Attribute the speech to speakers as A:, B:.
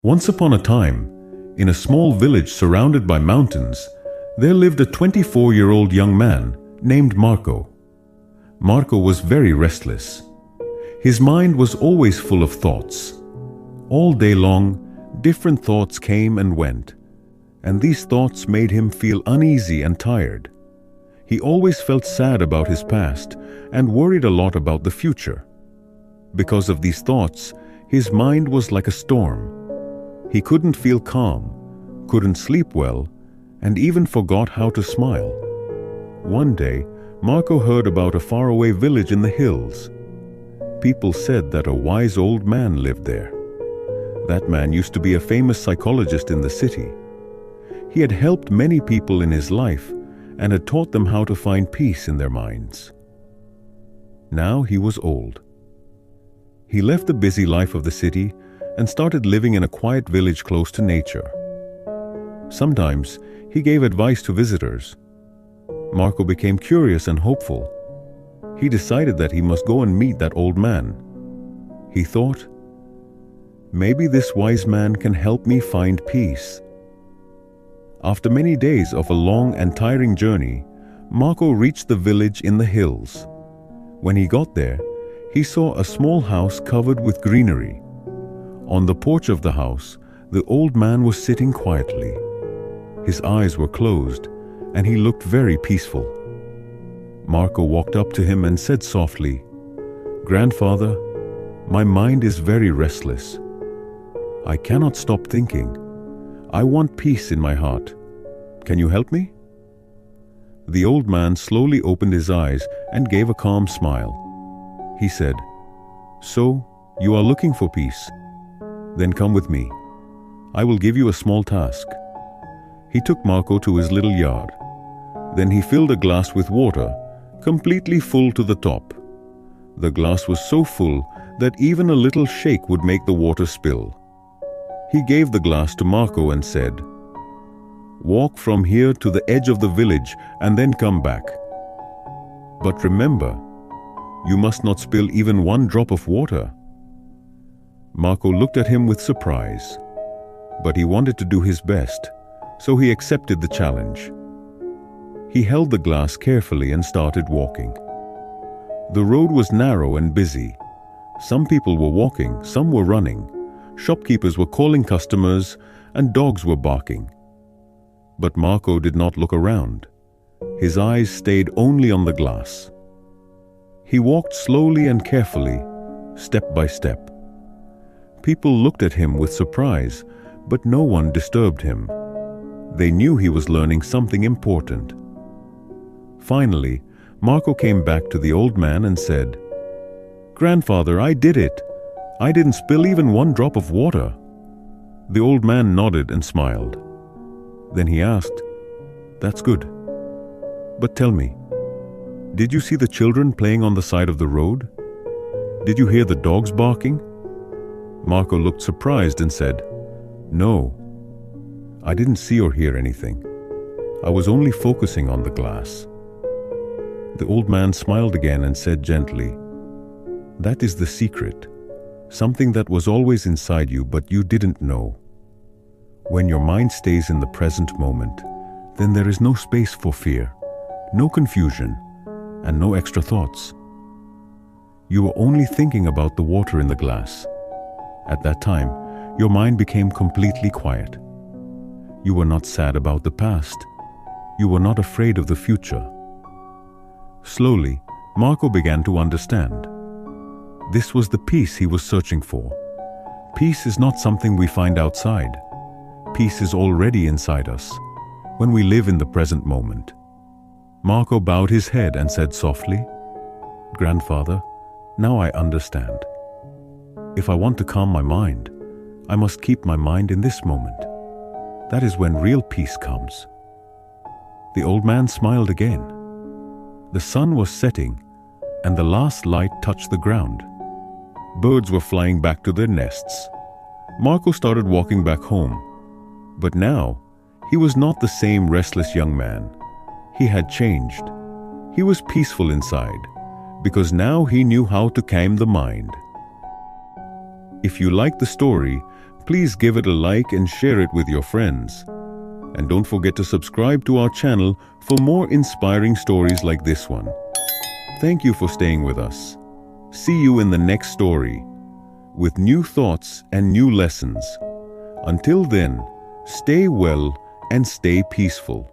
A: Once upon a time, in a small village surrounded by mountains, there lived a 24-year-old young man named Marco. Marco was very restless. His mind was always full of thoughts. All day long, different thoughts came and went, and these thoughts made him feel uneasy and tired. He always felt sad about his past and worried a lot about the future. Because of these thoughts, his mind was like a storm. He couldn't feel calm, couldn't sleep well, and even forgot how to smile. One day, Marco heard about a faraway village in the hills. People said that a wise old man lived there. That man used to be a famous psychologist in the city. He had helped many people in his life and had taught them how to find peace in their minds. Now he was old. He left the busy life of the city and started living in a quiet village close to nature. Sometimes he gave advice to visitors. Marco became curious and hopeful. He decided that he must go and meet that old man. He thought, maybe this wise man can help me find peace. After many days of a long and tiring journey, Marco reached the village in the hills. When he got there, he saw a small house covered with greenery. On the porch of the house, the old man was sitting quietly. His eyes were closed, and he looked very peaceful. Marco walked up to him and said softly, "Grandfather, my mind is very restless. I cannot stop thinking. I want peace in my heart. Can you help me?" The old man slowly opened his eyes and gave a calm smile. He said, "So, you are looking for peace? Then come with me. I will give you a small task." He took Marco to his little yard. Then he filled a glass with water, completely full to the top. The glass was so full that even a little shake would make the water spill. He gave the glass to Marco and said, "Walk from here to the edge of the village and then come back. But remember, you must not spill even one drop of water." Marco looked at him with surprise, but he wanted to do his best, so he accepted the challenge. He held the glass carefully and started walking. The road was narrow and busy. Some people were walking, some were running. Shopkeepers were calling customers, and dogs were barking. But Marco did not look around. His eyes stayed only on the glass. He walked slowly and carefully, step by step. People looked at him with surprise, but no one disturbed him. They knew he was learning something important. Finally, Marco came back to the old man and said, "Grandfather, I did it. I didn't spill even one drop of water." The old man nodded and smiled. Then he asked, "That's good. But tell me, did you see the children playing on the side of the road? Did you hear the dogs barking?" Marco looked surprised and said, "No, I didn't see or hear anything. I was only focusing on the glass." The old man smiled again and said gently, "That is the secret, something that was always inside you but you didn't know. When your mind stays in the present moment, then there is no space for fear, no confusion, and no extra thoughts. You were only thinking about the water in the glass. At that time, your mind became completely quiet. You were not sad about the past. You were not afraid of the future." Slowly, Marco began to understand. This was the peace he was searching for. Peace is not something we find outside. Peace is already inside us, when we live in the present moment. Marco bowed his head and said softly, "Grandfather, now I understand. If I want to calm my mind, I must keep my mind in this moment. That is when real peace comes." The old man smiled again. The sun was setting, and the last light touched the ground. Birds were flying back to their nests. Marco started walking back home. But now, he was not the same restless young man. He had changed. He was peaceful inside, because now he knew how to calm the mind. If you like the story, Please give it a like and share it with your friends. And don't forget to subscribe to our channel for more inspiring stories like this one. Thank you for staying with us. See you in the next story with new thoughts and new lessons. Until then, stay well and stay peaceful.